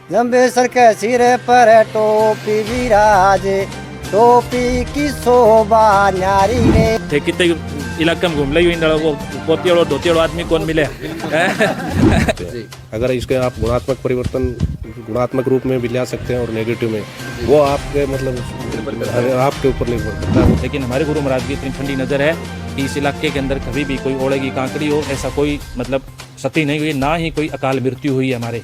जम्बेसर के सिर पर टोपी विराजे, टोपी की शोभा न्यारी रे। थे कितने इलाके में घूम ली वो पोती और धोती और आदमी कौन मिले। अगर इसके आप गुणात्मक परिवर्तन गुणात्मक रूप में भी ला सकते हैं और नेगेटिव में, वो आपके मतलब आपके ऊपर निर्भर करता है। लेकिन हमारे गुरु महाराज की इतनी ठंडी नज़र है कि इस इलाके के अंदर कभी भी कोई ओढ़ेगी कांकड़ी हो, ऐसा कोई मतलब सती नहीं हुई, ना ही कोई अकाल मृत्यु हुई है हमारे।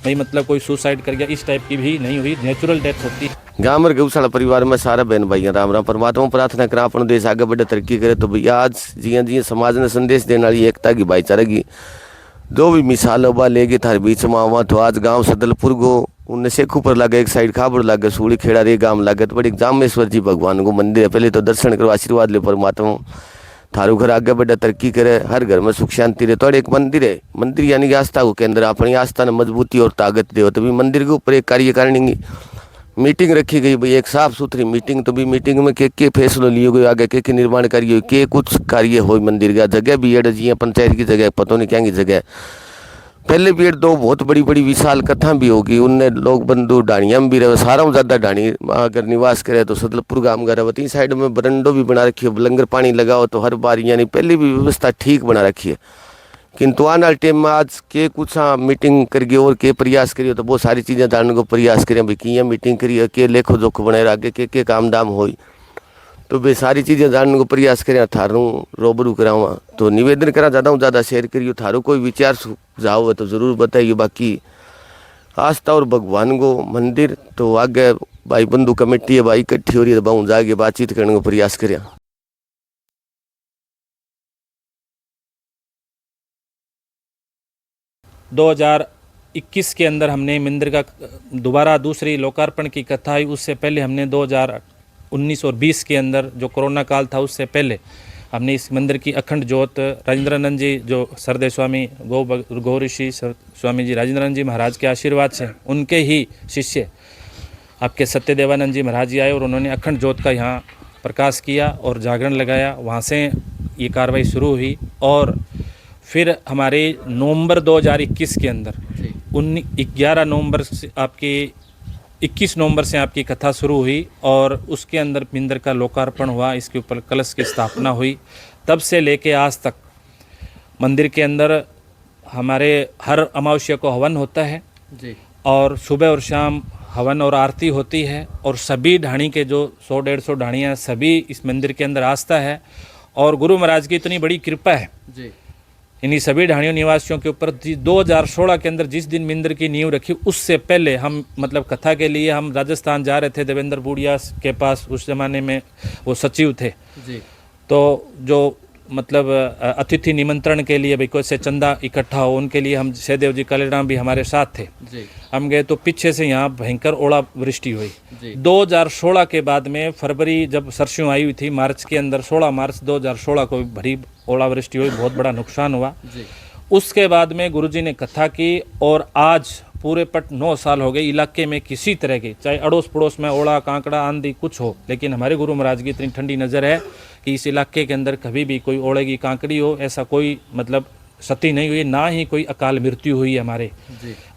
नहीं मतलब कोई सुसाइड कर गया इस टाइप की भी नहीं हुई, नेचुरल डेथ होती है। गाँव में गौशाला परिवार में सारा बहन भाई राम राम। परमात्मा प्रार्थना करा अपन देश आगे बढ़े तरक्की करे। तो भैया आज जिया जिया समाज ने संदेश देने वाली एकता की भाईचारे की जो भी मिसाल उबा लेगी थारे बीच में आवा। तो आज गाँव सदलपुर गो उनने शेखूपुर लागे, एक साइड खाबड़ लागे, सूड़ी खेड़ा रे गाँव लागे। तो बड़ी जामेश्वर जी भगवान को मंदिर है, पहले तो दर्शन करो, आशीर्वाद ले परमात्मा थारू घर आगे बढ़े तरक्की करे, हर घर में सुख शांति रहे। तो एक मंदिर है, मंदिर यानी कि आस्था को केंद्र, अपनी आस्था ने मजबूती और ताकत दे। तो भी मंदिर के ऊपर एक कार्यकारिणी की मीटिंग रखी गई भाई, एक साफ सुथरी मीटिंग। तो भी मीटिंग में के फैसलो लिए गए, आगे के निर्माण कार्य के कुछ कार्य हो मंदिर का। जगह भी है जी पंचायत की जगह, पता नहीं क्या की जगह। पहले भी दो बहुत बड़ी बड़ी विशाल कथा भी होगी, उनने लोग बंधु ढाणिया में भी रहे, सारा में ज़्यादा ढाणी अगर निवास करे। तो सदलपुर गाँव का रहे, साइड में बरंडो भी बना रखी है, लंगर पानी लगाओ तो हर बार, यानी पहले भी व्यवस्था ठीक बना रखी है। किंतु आने वाले टाइम में आज के कुछ मीटिंग करिए और के प्रयास करिए तो बहुत सारी चीज़ें जानने को प्रयास करें भाई, कि मीटिंग करिए के लेखो जोखो बनाए आगे के काम दाम हो। तो वे सारी चीज़ें जानने को प्रयास करें, थारू रूबरू करावा। तो निवेदन करा ज़्यादा से ज़्यादा शेयर करिए, थारू कोई विचार सुझाव है तो ज़रूर बताइए। बाकी आस्था और भगवान को मंदिर तो आगे भाई बंधु कमेटी है भाई इकट्ठी हो रही है, तो जाके बातचीत करने को प्रयास करें। 2021 के अंदर हमने मंदिर का दोबारा दूसरी लोकार्पण की कथा हुई। उससे पहले हमने 2019 और 20 के अंदर जो कोरोना काल था उससे पहले हमने इस मंदिर की अखंड ज्योत राजेंद्रानंद जी, जो सरदेव स्वामी गौ ऋषि स्वामी जी राजेंद्रानंद जी महाराज के आशीर्वाद से, उनके ही शिष्य आपके सत्यदेवानंद जी महाराज जी आए और उन्होंने अखंड ज्योत का यहाँ प्रकाश किया और जागरण लगाया। वहाँ से ये कार्रवाई शुरू हुई और फिर हमारे नवंबर 2021 के अंदर 11 नवंबर से आपकी 21 नवंबर से आपकी कथा शुरू हुई और उसके अंदर मंदिर का लोकार्पण हुआ, इसके ऊपर कलश की स्थापना हुई। तब से लेके आज तक मंदिर के अंदर हमारे हर अमावस्या को हवन होता है जी, और सुबह और शाम हवन और आरती होती है। और सभी ढाणी के जो 100-150 ढाणियाँ सभी इस मंदिर के अंदर आस्था है। और गुरु महाराज की इतनी बड़ी कृपा है जी इन्हीं सभी ढाणियों निवासियों के ऊपर। 2016 के अंदर जिस दिन मंदिर की नींव रखी उससे पहले हम मतलब कथा के लिए हम राजस्थान जा रहे थे, देवेंद्र बूढ़िया के पास, उस ज़माने में वो सचिव थे जी। तो जो मतलब अतिथि निमंत्रण के लिए भाई कैसे चंदा इकट्ठा हो, उनके लिए हम सहदेव जी कालेराम भी हमारे साथ थे जी। हम गए तो पीछे से यहाँ भयंकर ओलावृष्टि हुई 2016 के बाद में। फरवरी जब सरसों आई हुई थी, मार्च के अंदर 16 मार्च 2016 को भरी ओलावृष्टि हुई, बहुत बड़ा नुकसान हुआ जी। उसके बाद में गुरुजी ने कथा की और आज पूरे पट 9 साल हो गए इलाके में किसी तरह की, चाहे अड़ोस पड़ोस में ओला कांकड़ा आंधी कुछ हो, लेकिन हमारे गुरु महाराज की इतनी ठंडी नज़र है कि इस इलाके के अंदर कभी भी कोई ओढ़ेगी कांकड़ी हो, ऐसा कोई मतलब सती नहीं हुई, ना ही कोई अकाल मृत्यु हुई हमारे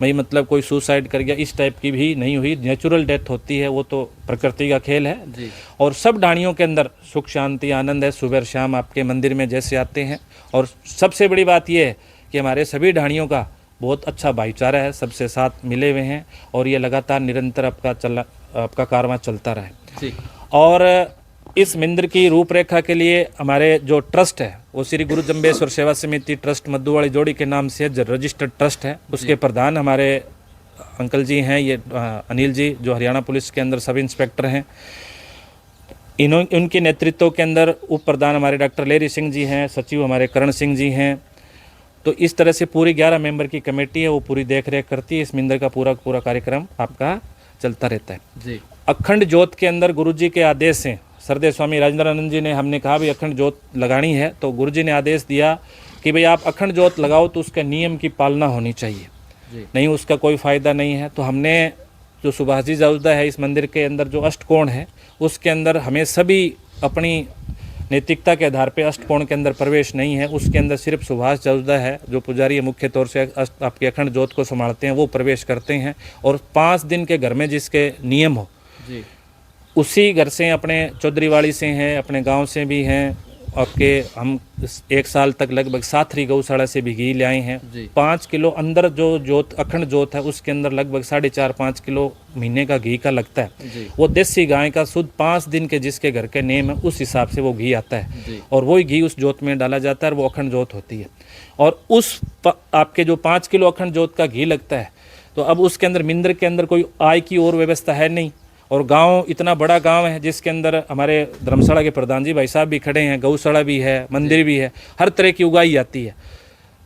भाई, मतलब कोई सुसाइड कर गया इस टाइप की भी नहीं हुई। नेचुरल डेथ होती है, वो तो प्रकृति का खेल है जी। और सब ढाणियों के अंदर सुख शांति आनंद है, सुबह शाम आपके मंदिर में जैसे आते हैं। और सबसे बड़ी बात यह है कि हमारे सभी ढाणियों का बहुत अच्छा भाईचारा है, सबसे साथ मिले हुए हैं और ये लगातार निरंतर आपका कारवां चलता रहे जी। और इस मंदिर की रूपरेखा के लिए हमारे जो ट्रस्ट है वो श्री गुरु जम्बेश्वर सेवा समिति ट्रस्ट मद्दूवाली जोड़ी के नाम से रजिस्टर्ड ट्रस्ट है। उसके प्रधान हमारे अंकल जी हैं, ये अनिल जी, जो हरियाणा पुलिस के अंदर सब इंस्पेक्टर हैं। उनके नेतृत्व के अंदर उप प्रधान हमारे डॉक्टर लेरी सिंह जी हैं, सचिव हमारे करण सिंह जी हैं। तो इस तरह से पूरी 11 मेंबर की कमेटी है, वो पूरी देख रेख करती है। इस मंदिर का पूरा कार्यक्रम आपका चलता रहता है जी। अखंड ज्योत के अंदर गुरुजी के आदेश से सरदेव स्वामी राजेंद्रानंद जी ने, हमने कहा भी अखंड ज्योत लगानी है तो गुरुजी ने आदेश दिया कि भाई आप अखंड ज्योत लगाओ तो उसके नियम की पालना होनी चाहिए जी। नहीं उसका कोई फ़ायदा नहीं है। तो हमने जो सुभाषजी जाउदा है इस मंदिर के अंदर जो अष्टकोण है उसके अंदर हमें सभी अपनी नैतिकता के आधार पे अष्टकोण के अंदर प्रवेश नहीं है। उसके अंदर सिर्फ सुभाष जौजदा है जो पुजारी है, मुख्य तौर से आपके अखंड ज्योत को संभालते हैं, वो प्रवेश करते हैं। और 5 दिन के घर में जिसके नियम हो जी उसी घर से, अपने चौधरीवाड़ी से हैं, अपने गांव से भी हैं। आपके हम 1 साल तक लगभग साथरी गौशाला से भी घी ले आए हैं। जी। 5 किलो अंदर जो जोत अखंड जोत है उसके अंदर लगभग 4.5-5 किलो महीने का घी का लगता है। जी वो देसी गाय का शुद्ध 5 दिन के जिसके घर के नेम है उस हिसाब से वो घी आता है जी और वही घी उस जोत में डाला जाता है और वो अखंड जोत होती है। और उस आपके जो 5 किलो अखंड जोत का घी लगता है, तो अब उसके अंदर मिंदर के अंदर कोई आय की और व्यवस्था है नहीं। और गांव इतना बड़ा गांव है जिसके अंदर हमारे धर्मशाला के प्रधान जी भाई साहब भी खड़े हैं, गौशाला भी है, मंदिर भी है, हर तरह की उगाई जाती है।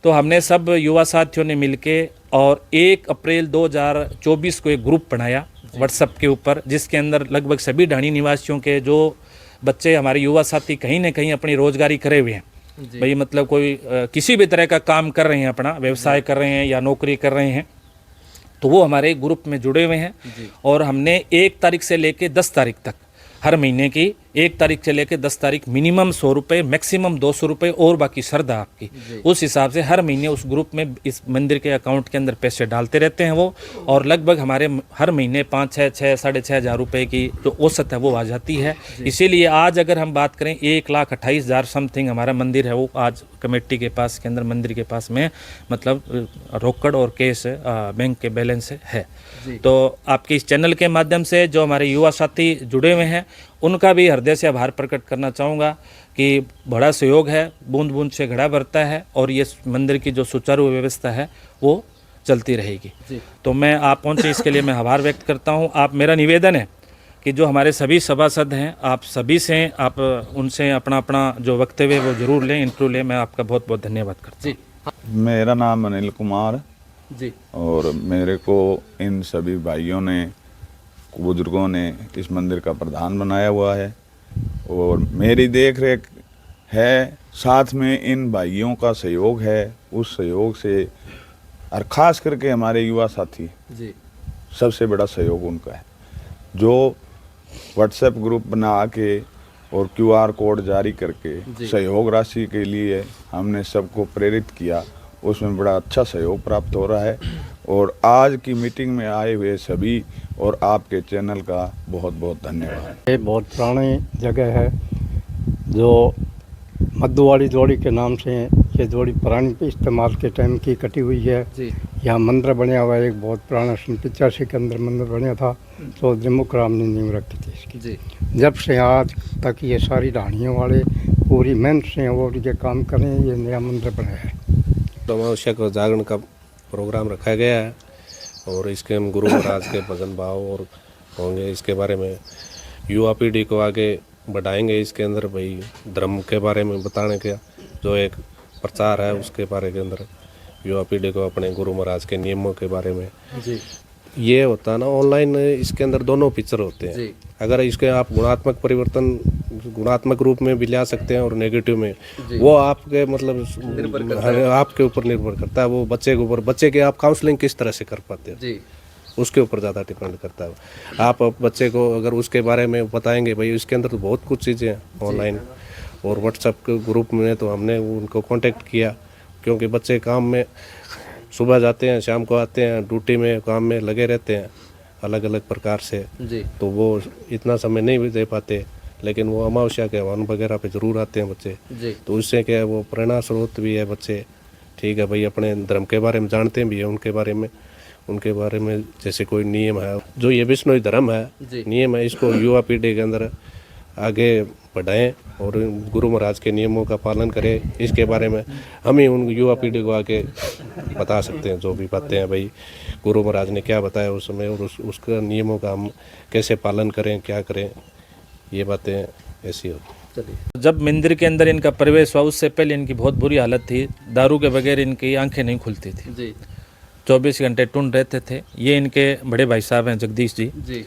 तो हमने सब युवा साथियों ने मिलके और 1 अप्रैल 2024 को एक ग्रुप बनाया व्हाट्सएप के ऊपर, जिसके अंदर लगभग सभी ढाणी निवासियों के जो बच्चे हमारे युवा साथी कहीं ना कहीं अपनी रोजगारी करे हुए हैं, भाई मतलब कोई किसी भी तरह का काम कर रहे हैं, अपना व्यवसाय कर रहे हैं या नौकरी कर रहे हैं, तो वो हमारे ग्रुप में जुड़े हुए हैं। और हमने 1 तारीख से लेके 10 तारीख तक, हर महीने की 1 तारीख से लेकर 10 तारीख मिनिमम 100 रुपये, मैक्सिमम 200 रुपये और बाकी श्रद्धा आपकी, उस हिसाब से हर महीने उस ग्रुप में इस मंदिर के अकाउंट के अंदर पैसे डालते रहते हैं वो। और लगभग हमारे हर महीने 5-6 साढ़े 6 हज़ार रुपये की जो औसत है वो आ जाती है। इसीलिए आज अगर हम बात करें 1,28,000 समथिंग हमारा मंदिर है, वो आज कमेटी के पास के अंदर मंदिर के पास में मतलब रोकड़ और कैश बैंक के बैलेंस है। तो आपके इस चैनल के माध्यम से जो हमारे युवा साथी जुड़े हुए हैं उनका भी हृदय से आभार प्रकट करना चाहूँगा कि बड़ा सहयोग है, बूंद बूंद से घड़ा भरता है और ये मंदिर की जो सुचारू व्यवस्था है वो चलती रहेगी। तो मैं आप पहुँचे इसके लिए मैं आभार व्यक्त करता हूँ। आप, मेरा निवेदन है कि जो हमारे सभी सभासद हैं, आप सभी से आप उनसे अपना अपना जो वक्तव्य वो जरूर लें, इंटरव्यू लें। मैं आपका बहुत बहुत धन्यवाद करता हूँ। मेरा नाम अनिल कुमार जी और मेरे को इन सभी भाइयों ने, बुजुर्गों ने इस मंदिर का प्रधान बनाया हुआ है और मेरी देख रेख है, साथ में इन भाइयों का सहयोग है। उस सहयोग से और ख़ास करके हमारे युवा साथी, जी सबसे बड़ा सहयोग उनका है, जो व्हाट्सएप ग्रुप बना के और QR कोड जारी करके सहयोग राशि के लिए हमने सबको प्रेरित किया। उसमें बड़ा अच्छा सहयोग प्राप्त हो रहा है और आज की मीटिंग में आए हुए सभी और आपके चैनल का बहुत बहुत धन्यवाद। ये बहुत पुरानी जगह है जो मद्दूवाड़ी जोड़ी के नाम से ये जोड़ी पुरानी इस्तेमाल के टाइम की कटी हुई है। यहाँ मंदिर बनया हुआ है, एक बहुत पुराना 85 के अंदर मंदिर बना था, चौधरी मुखराम ने नींव रखी थी इसकी। जब से आज तक ये सारी ढाणियों वाले पूरी मेहनत से वो ये काम करें, ये नया मंदिर बनाया है। अमावस्या को जागरण का प्रोग्राम रखा गया है और इसके हम गुरु महाराज के भजन भाव और होंगे, इसके बारे में युवा पीढ़ी को आगे बढ़ाएंगे। इसके अंदर भाई धर्म के बारे में बताने का जो एक प्रचार है उसके बारे के अंदर युवा पीढ़ी को अपने गुरु महाराज के नियमों के बारे में जी ये होता है ना। ऑनलाइन इसके अंदर दोनों पिक्चर होते हैं, अगर इसके आप गुणात्मक परिवर्तन गुणात्मक रूप में भी ला सकते हैं और नेगेटिव में, वो आपके मतलब आपके ऊपर निर्भर करता है, वो बच्चे के ऊपर, बच्चे के आप काउंसलिंग किस तरह से कर पाते हैं जी उसके ऊपर ज़्यादा डिपेंड करता है। आप बच्चे को अगर उसके बारे में बताएंगे, भाई इसके अंदर तो बहुत कुछ चीज़ें हैं ऑनलाइन और व्हाट्सएप के ग्रुप में, तो हमने उनको कांटेक्ट किया क्योंकि बच्चे काम में सुबह जाते हैं, शाम को आते हैं, ड्यूटी में काम में लगे रहते हैं अलग अलग प्रकार से, तो वो इतना समय नहीं दे पाते, लेकिन वो अमावस्या के हवन वगैरह पे ज़रूर आते हैं बच्चे। तो उससे क्या है, वो प्रेरणा स्रोत भी है बच्चे, ठीक है भाई, अपने धर्म के बारे में जानते भी है, उनके बारे में जैसे कोई नियम है, जो ये विष्णु धर्म है नियम है, इसको युवा पीढ़ी के अंदर आगे बढ़ाएं और गुरु महाराज के नियमों का पालन करें। इसके बारे में हम ही उन युवा पीढ़ी को आगे बता सकते हैं, जो भी बातें हैं भाई गुरु महाराज ने क्या बताया उस समय और उसका नियमों का हम कैसे पालन करें, क्या करें, ये बातें ऐसी होती। जब मंदिर के अंदर इनका प्रवेश हुआ उससे पहले इनकी बहुत बुरी हालत थी, दारू के बगैर इनकी आंखें नहीं खुलती थी, 24 घंटे टूंड रहते थे। ये इनके बड़े भाई साहब हैं जगदीश जी।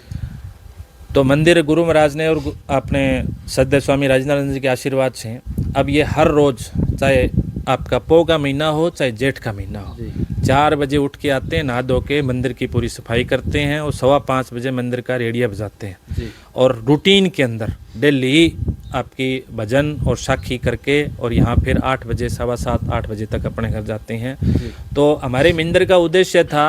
तो मंदिर गुरु महाराज ने और अपने सद्य स्वामी राजनारायण जी के आशीर्वाद से अब ये हर रोज़, चाहे आपका पौ का महीना हो चाहे जेठ का महीना हो, 4 बजे उठ के आते हैं, नहा धो के मंदिर की पूरी सफाई करते हैं और 5:15 बजे मंदिर का रेडिया बजाते हैं और रूटीन के अंदर डेली आपकी भजन और साखी करके और यहाँ फिर 8 बजे 7:15 8 बजे तक अपने घर जाते हैं। तो हमारे मंदिर का उद्देश्य था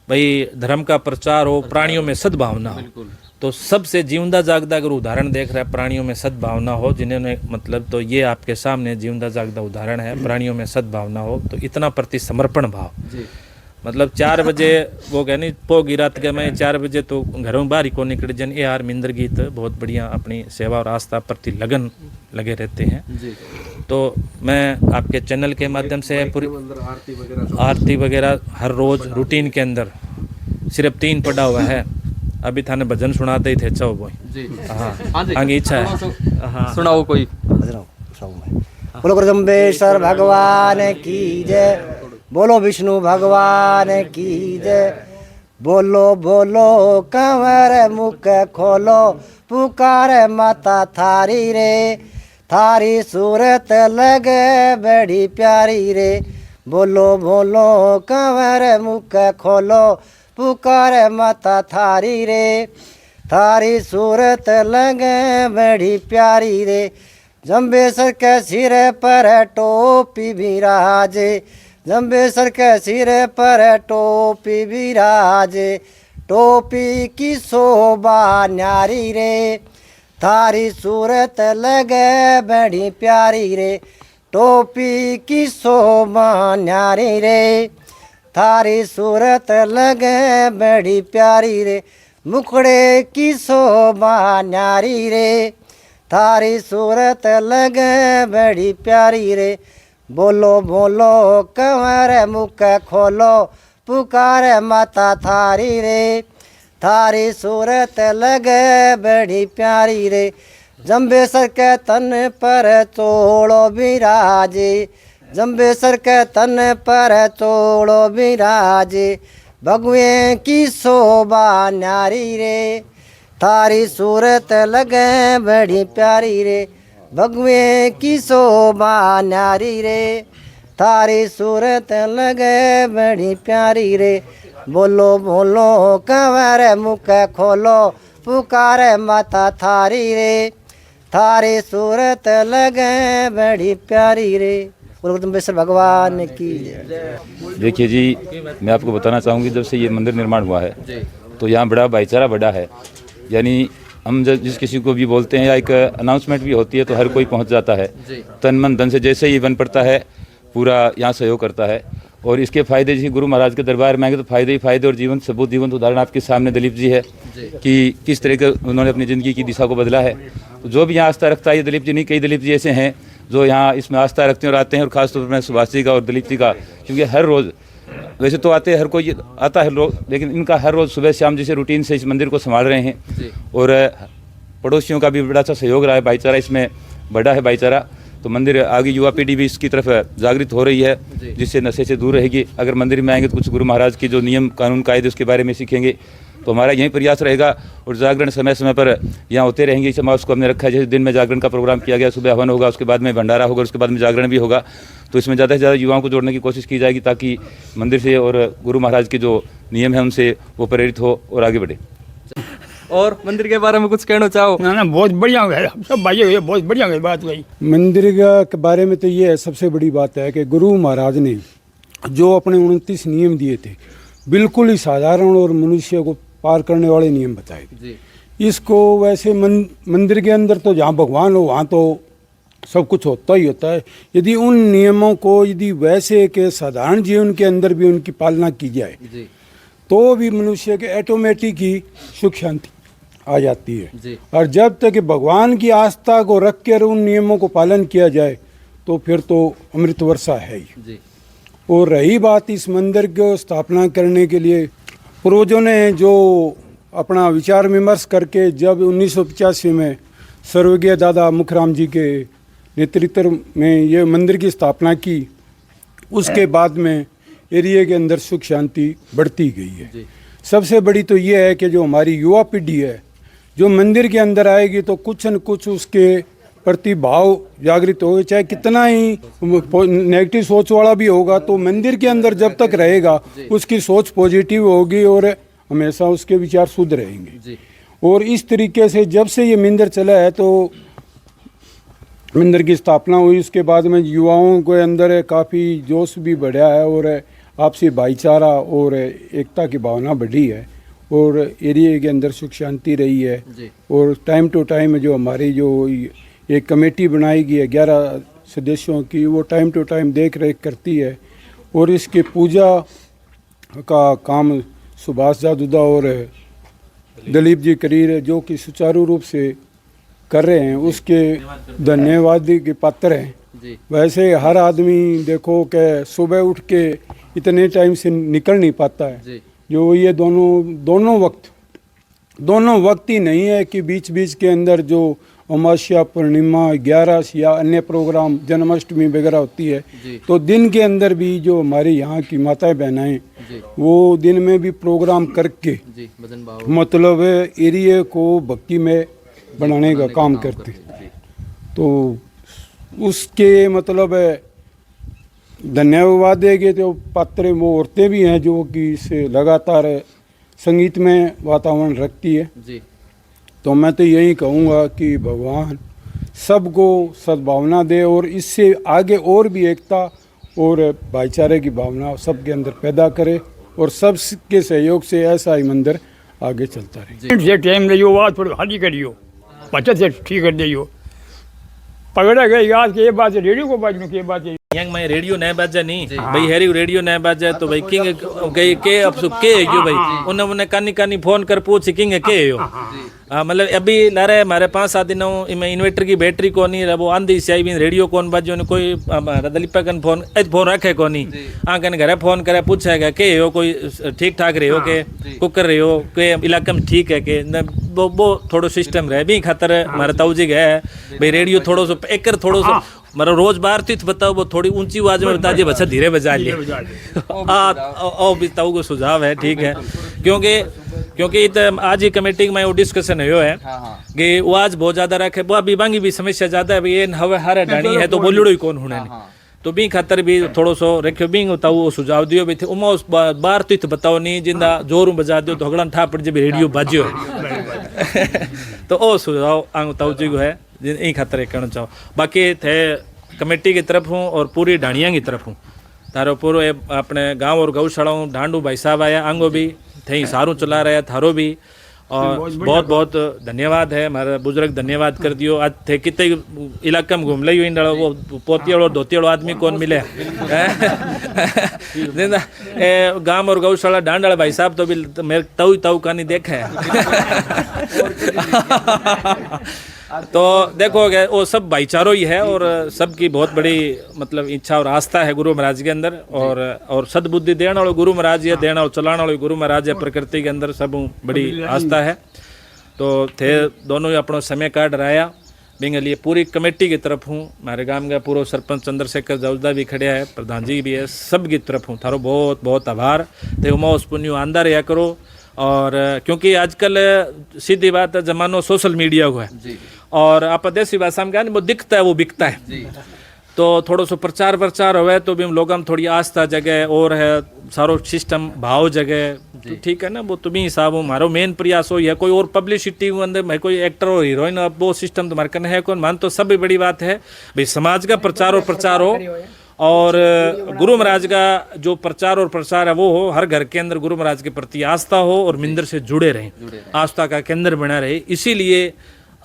भाई धर्म का प्रचार हो, प्राणियों में सद्भावना हो। तो सबसे जीवंदा जागदा अगर उदाहरण देख रहा है प्राणियों में सद्भावना हो, जिन्होंने मतलब तो ये आपके सामने जीवंदा जागदा उदाहरण है, प्राणियों में सद्भावना हो, तो इतना प्रति समर्पण भाव। मतलब 4 बजे वो कहनी पोगी रात के मैं 4 बजे तो घरों बाहर ही को निकल जन यार मिंदर गीत बहुत बढ़िया अपनी सेवा और आस्था प्रति लगन लगे रहते हैं। तो मैं आपके चैनल के माध्यम से पूरी आरती वगैरह हर रोज रूटीन के अंदर सिर्फ 3 पढ़ा हुआ है। अभी थाने भजन सुनाते ही थे चौ बोई। हाँ आगे इच्छा है। हाँ सुनाओ कोई। बोलो जम्बेश्वर भगवान की जय, बोलो विष्णु भगवान की जय, बोलो बोलो कंवर मुख खोलो, पुकार माता थारी रे, थारी सूरत लगे बड़ी प्यारी रे, बोलो बोलो कंवर मुख खोलो, पुकार माता थारी रे, थारी सूरत लगे बड़ी प्यारी रे, जम्बेश्वर के सिर पर टोपी विराजे, जम्बेश्वर के सिर पर टोपी विराजे, टोपी की शोभा न्यारी रे, थारी सूरत लगे बड़ी प्यारी रे, टोपी की शोभा न्यारी रे, थारी सूरत लगे बड़ी प्यारी रे, मुखड़े की शोभा न्यारी रे, थारी सूरत लगे बड़ी प्यारी रे, बोलो बोलो कंवर मुख खोलो, पुकार माता थारी रे, थारी सूरत लगे बड़ी प्यारी रे, जम्बेश्वर के तन पर चोड़ो विराजे, जम्बेश्वर के तन पर चोड़ो विराजे, भगवे की शोभा न्यारी रे, थारी सूरत लगे बड़ी प्यारी रे, भगवे की शोभा न्यारी रे, थारी सूरत लगे बड़ी प्यारी रे, बोलो बोलो कंवर मुख खोलो, पुकार माता थारी रे, थारी सूरत लगे बड़ी प्यारी रे, बोलो जम्बेश्वर भगवान की। देखिए जी, मैं आपको बताना चाहूँगी जब से ये मंदिर निर्माण हुआ है तो यहाँ बड़ा भाईचारा बढ़ा है। यानी हम जब जिस किसी को भी बोलते हैं या एक अनाउंसमेंट भी होती है तो हर कोई पहुंच जाता है, तन मन धन से जैसे ही बन पड़ता है पूरा यहाँ सहयोग करता है। और इसके फायदे जैसे गुरु महाराज के दरबार में आएंगे तो फायदे ही फायदे, और जीवन सबूत जीवंत उदाहरण आपके सामने दिलीप जी है कि किस तरह का उन्होंने अपनी ज़िंदगी की दिशा को बदला है। तो जो भी यहाँ आस्था रखता है, ये दिलीप जी नहीं, कई दिलीप जी ऐसे हैं जो यहाँ इसमें आस्था रखते हैं और आते हैं। और खासतौर पर सुभाष जी का और दिलीप जी का, क्योंकि हर रोज़ वैसे तो आते हर कोई आता है लोग, लेकिन इनका हर रोज़ सुबह शाम जैसे रूटीन से इस मंदिर को संभाल रहे हैं। और पड़ोसियों का भी बड़ा अच्छा सहयोग रहा है, भाईचारा इसमें बड़ा है भाईचारा। तो मंदिर आगे युवा पीढ़ी भी इसकी तरफ जागृत हो रही है, जिससे नशे से दूर रहेगी। अगर मंदिर में आएंगे तो कुछ गुरु महाराज की जो नियम कानून कायदे उसके बारे में सीखेंगे। तो हमारा यही प्रयास रहेगा और जागरण समय समय पर यहाँ होते रहेंगे। इस समाज को हमने रखा है, जैसे दिन में जागरण का प्रोग्राम किया गया, सुबह हवन होगा, उसके बाद में भंडारा होगा, उसके बाद में जागरण भी होगा। तो इसमें ज़्यादा से ज़्यादा युवाओं को जोड़ने की कोशिश की जाएगी ताकि मंदिर से और गुरु महाराज के जो नियम है उनसे वो प्रेरित हो और आगे बढ़े। और मंदिर के बारे में कुछ कहना चाहो? ना बहुत बढ़िया है, सब भाई बहुत बढ़िया है बात हुई। मंदिर के बारे में तो ये है, सबसे बड़ी बात है कि गुरु महाराज ने जो अपने 29 नियम दिए थे, बिल्कुल ही साधारण और मनुष्य को पार करने वाले नियम बताए थे। इसको वैसे मंदिर के अंदर तो जहाँ भगवान हो वहाँ तो सब कुछ होता ही होता है। यदि उन नियमों को यदि वैसे के साधारण जीवन के अंदर भी उनकी पालना की जाए तो भी मनुष्य के ऑटोमेटिक ही सुख शांति आ जाती है। और जब तक भगवान की आस्था को रख कर उन नियमों को पालन किया जाए तो फिर तो अमृत वर्षा है ही। और रही बात इस मंदिर को स्थापना करने के लिए पूर्वजों ने जो अपना विचार विमर्श करके जब 1985 में स्वर्गीय दादा मुखराम जी के नेतृत्व में ये मंदिर की स्थापना की, उसके बाद में एरिया के अंदर सुख शांति बढ़ती गई है। सबसे बड़ी तो ये है कि जो हमारी युवा पीढ़ी है जो मंदिर के अंदर आएगी तो कुछ न कुछ उसके प्रति भाव जागृत हो, चाहे कितना ही नेगेटिव सोच वाला भी होगा, तो मंदिर के अंदर जब तक रहेगा उसकी सोच पॉजिटिव होगी और हमेशा उसके विचार शुद्ध रहेंगे। और इस तरीके से जब से ये मंदिर चला है, तो मंदिर की स्थापना हुई, उसके बाद में युवाओं के अंदर काफ़ी जोश भी बढ़ा है और आपसी भाईचारा और एकता की भावना बढ़ी है और एरिया के अंदर सुख शांति रही है। और टाइम टू टाइम जो हमारी जो एक कमेटी बनाई गई है 11 सदस्यों की, वो टाइम टू टाइम देख रेख करती है और इसकी पूजा का काम सुभाष जादूदा और दिलीप जी करीर जो कि सुचारू रूप से कर रहे हैं, उसके धन्यवाद के पात्र हैं। वैसे हर आदमी देखो कि सुबह उठ के इतने टाइम से निकल नहीं पाता है, जो ये दोनों वक्त ही नहीं है कि बीच बीच के अंदर जो अमावस्या, पूर्णिमा, 11 या अन्य प्रोग्राम, जन्माष्टमी वगैरह होती है, तो दिन के अंदर भी जो हमारे यहाँ की माताएं बहनें वो दिन में भी प्रोग्राम करके मतलब एरिया को भक्ति में बनाने का काम करते। तो उसके मतलब धन्यवाद देंगे तो पात्र वो औरतें भी हैं जो कि इसे लगातार संगीत में वातावरण रखती है। तो मैं तो यही कहूँगा कि भगवान सबको सद्भावना दे और इससे आगे और भी एकता और भाईचारे की भावना सबके अंदर पैदा करे और सबके सहयोग से ऐसा ही मंदिर आगे चलता रहे। टाइम लियो बात थोड़ी हाली करियो, बचत से ठीक कर दियो, पकड़ा गए याद के बात रेडियो को बाजू के बात यंग मैं रेडियो नए बाजा नहीं भाई हेरी रेडियो नए बाजा तो भाई किंग गई के अब सु के है क्यों भाई उन्हें कानी कानी फोन कर पूछ किंग है के हो मतलब अभी लारे हमारे 5-7 दिनों में इन्वर्टर की बैटरी को नहीं वो आंधी से आई भी रेडियो कौन बाजो ने कोई दलीपा कन फोन रखे को नहीं कन घरे फोन करे पूछेगा के हो कोई ठीक ठाक रहे हो के कुकर रहे हो के इलाके में ठीक है के वो थोड़ो सिस्टम रहे भी खातर हमारे ताऊजी गए भाई रेडियो थोड़ो सो एक थोड़ो सो मतलब रोज बार तीथ बताओ वो थोड़ी ऊंची आवाज में बता दिए बच्चा धीरे बजा लिए भी ताऊ को सुझाव है ठीक है क्योंकि आज ही कमेटी में वो डिस्कशन है कि आवाज बहुत ज्यादा रखे वो अभी बांगी भी समस्या ज्यादा है ये हवे हारे ढाणी है तो बोलड़ो ही कौन होने तो भी खातर भी थोड़ो सो रखियो भी ताऊ सुझाव दियो भी थे उमा उस बार तीथ बताओ नहीं जिंदा जोरू बजा दियो तो हगड़ा ठा पड़ जे रेडियो बाजियो तो ओ सुझाव आंग ताऊ जी को है यही खातर कहना चाहो बाकी थे कमेटी की तरफ हूँ और पूरी ढाणिया की तरफ हूँ तारो पूरो अपने गांव और गौशालाओं ढांडू भाई साहब आया आंगो भी थे सारू चला रहा थारो भी और बहुत बहुत धन्यवाद है हमारा बुजुर्ग धन्यवाद कर दियो आज थे कितने इलाका में घूम ली वो पोतियाड़ो धोतियाड़ो आदमी कौन मिले गांव और गौशाला डांडाला भाई साहब तो भी मेरे ताऊ का नहीं देखा है तो देखोगे वो सब भाईचारो ही है और सबकी बहुत बड़ी मतलब इच्छा और आस्था है गुरु महाराज के अंदर और सद्बुद्धि देने वाले गुरु महाराज है देना और चलाने वाले गुरु महाराज है प्रकृति के अंदर सब बड़ी आस्था है तो थे दोनों ही अपना समय काट रहा बिंग लिए पूरी कमेटी की तरफ हूँ हमारे गांव का पूरा सरपंच चंद्रशेखर जावदा भी खड़े है प्रधान जी भी है सब की तरफ हूँ थारो बहुत बहुत आभार थे उमाउस पुण्य आंदा रहा करो और क्योंकि आजकल सीधी बात है जमानो सोशल मीडिया को है और आप देसी भाषा में क्या वो दिखता है वो बिकता है तो थोड़ा सो प्रचार हुए तो भी हम लोगों में थोड़ी आस्था जगह और है सारो सिस्टम भाव जगह तो ठीक है ना वो तुम्हें हिसाब हमारो मेन प्रयास हो या कोई और पब्लिसिटी अंदर मैं कोई एक्टर और हीरोइन अब वो सिस्टम तुम्हारे कन है कौन मान तो सब बड़ी बात है भाई समाज का प्रचार हो और गुरु महाराज का जो प्रचार और प्रसार है वो हो हर घर के अंदर गुरु महाराज के प्रति आस्था हो और मंदिर से जुड़े रहें आस्था का केंद्र बना रहे इसीलिए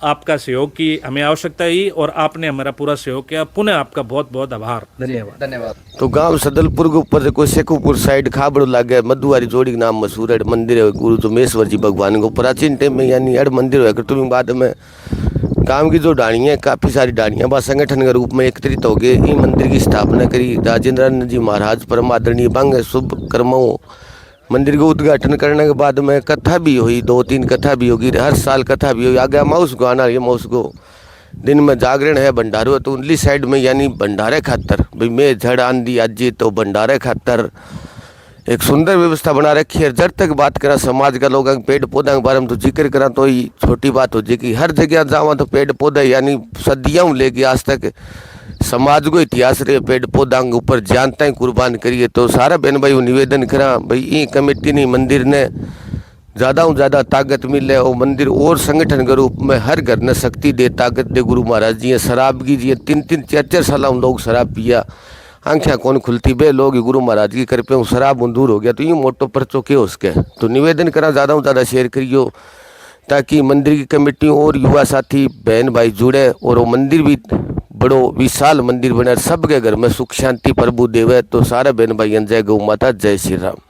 आपका सहयोग की हमें आवश्यकता ही और आपने हमारा पूरा सहयोग किया पुनः आपका बहुत बहुत आभार धन्यवाद। तो गांव सदलपुर के ऊपर से कोई शेखुपुर साइड खाबड़ लागे मधुवारी जोड़ी नाम मशहूर है मंदिर है गुरु तुमेश्वर जी भगवान को प्राचीन टाइम में यानी अड़ मंदिर है तुम्हें बाद में गांव की जो डाणियाँ काफ़ी सारी डाणियाँ बा संगठन के रूप में एकत्रित हो गए इन मंदिर की स्थापना करी राजेंद्रानंद जी महाराज परम आदरणीय बांग शुभ कर्मों मंदिर का उद्घाटन करने के बाद में कथा भी हुई 2-3 कथा भी होगी हर साल कथा भी होगी आगे माउस को आना ये माउस को दिन में जागरण है भंडारो तो उनली साइड में यानी भंडारे खातर भाई मैं झड़ आंधी आज तो भंडारे खातर एक सुंदर व्यवस्था बना रखी है। जब तक बात करा समाज का लोग पेड़ पौधा के बारे में तो जिक्र करा तो ही छोटी बात हो जाएगी। हर जगह जावा तो पेड़ पौधा यानी सदियों लेके आज तक समाज को इतिहास रहे पेड़ पौधा के ऊपर जान तक कुर्बान करिए। तो सारा बहन भाई निवेदन करा भाई ये कमेटी ने मंदिर ने ज़्यादा से ज़्यादा ताकत मिले और मंदिर और संगठन के रूप में हर घर ने शक्ति दे ताकत दे। गुरु महाराज जी शराब की जी 3-3 4-4 साल लोग शराब पिया आंखें कौन खुलती बे लोग गुरु महाराज की कृपा शराब दूर हो गया। तो ये मोटो परचो के उसके तो निवेदन करा ज़्यादा से ज़्यादा शेयर करियो ताकि मंदिर की कमेटी और युवा साथी बहन भाई जुड़े और वो मंदिर भी बड़ो विशाल मंदिर बने सबके घर में सुख शांति प्रभु देवे। तो सारे बहन भाई जय गौ माता जय श्री राम।